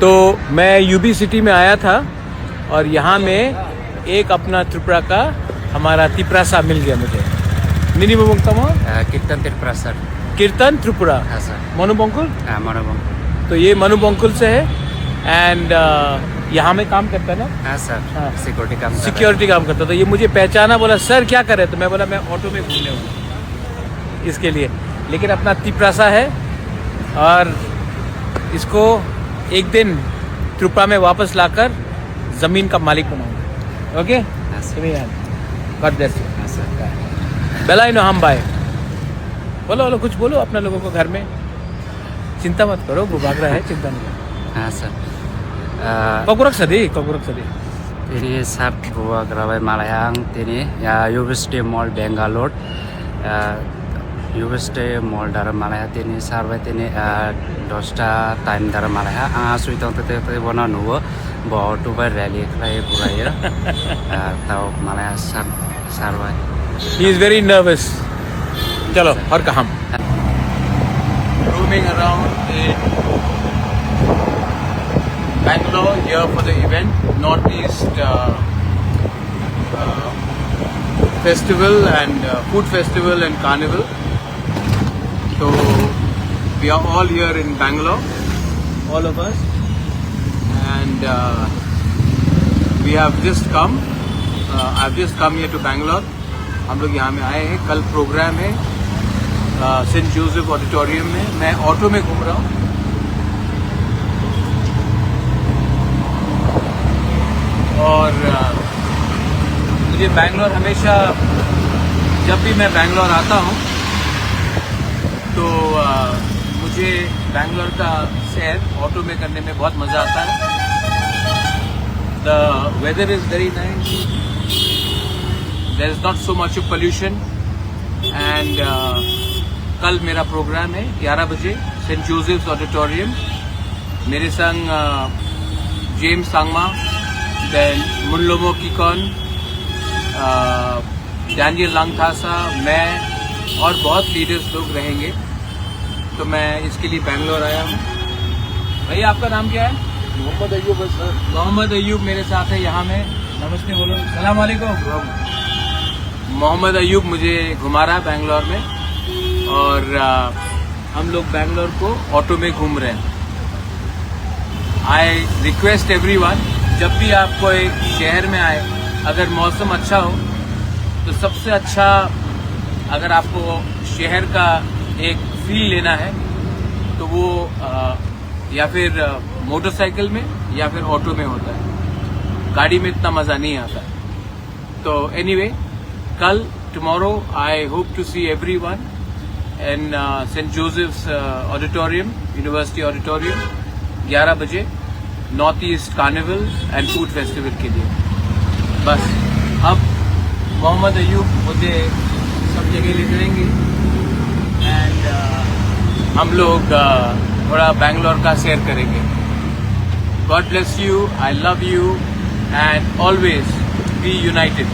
तो मैं UV city में आया था और यहाँ में एक अपना त्रिपुरा का हमारा तिप्रासा मिल गया मुझे। निनी बंगतमो कीर्तन त्रिपुरा सर। कीर्तन त्रिपुरा। हाँ सर। मनु बंकुल। हाँ मनु बंकुल। तो ये मनु बंकुल से है एंड यहाँ में काम करता है ना। हाँ सर। हाँ। सिक्योरिटी काम करता। तो ये मुझे पहचाना, बोला सर क्या करे, तो मैं बोला मैं ऑटो में घूमने हूँ इसके लिए, लेकिन अपना तिप्रासा है और इसको एक दिन त्रिपुरा में वापस लाकर ज़मीन का मालिक बनाऊंगा। ओके। God bless you. हाँ सर। बेला नो हम बाय। बोलो कुछ बोलो अपने लोगों को घर में। चिंता मत करो, वो भाग रहा है, चिंता नहीं करो। हाँ सर। ककुरक सदी Ini sab buah kerawai Malayang ini ya University Mall Bangalore University Mall dari Malaya ini sarwa ini dosta time dari Malaya asui tong tete bona nuwo bawa tuba rally keraya kuraya tahu Malaya sarwa. He is very nervous. चलो और कहाँ? Roaming around in Bangalore here for the event, Northeast Festival and Food Festival and Carnival. So we are all here in Bangalore, all of us, and we have just come. I've just come here to Bangalore. हम लोग यहाँ में आए हैं। कल programme है Saint Joseph auditorium में। मैं ऑटो में घूम रहा हूँ और मुझे बैंगलोर हमेशा, जब भी मैं बैंगलोर आता हूँ तो मुझे बैंगलोर का सैर ऑटो में करने में बहुत मज़ा आता है। The weather is very nice, there is not so much of pollution and कल मेरा प्रोग्राम है 11 बजे सेंट जोसेफ्स ऑडिटोरियम। मेरे संग जेम्स सांगमा, देन मुनलोमो किकॉन, डैनियल लांगथासा, मैं और बहुत लीडर्स लोग रहेंगे। तो मैं इसके लिए बैंगलोर आया हूँ। भैया आपका नाम क्या है? मोहम्मद अयूब है सर। मोहम्मद अयूब मेरे साथ है यहाँ में। नमस्ते बोलो। सलाम वालेकुम। मोहम्मद अयूब मुझे घुमा रहा है बैंगलोर में और हम लोग बैंगलोर को ऑटो में घूम रहे हैं। आई रिक्वेस्ट एवरीवन, जब भी आपको एक शहर में आए, अगर मौसम अच्छा हो तो सबसे अच्छा, अगर आपको शहर का एक फील लेना है तो वो या फिर मोटरसाइकिल में या फिर ऑटो में होता है। गाड़ी में इतना मज़ा नहीं आता। तो एनीवे, कल tomorrow I hope to see everyone in Saint Joseph's auditorium, university auditorium 11 बजे north east carnival and food festival के लिए। बस अब मोहम्मद अयूब मुझे सब जगह ले जाएंगे एंड हम लोग थोड़ा बैंगलोर का सैर करेंगे। God bless you, I love you and always be united.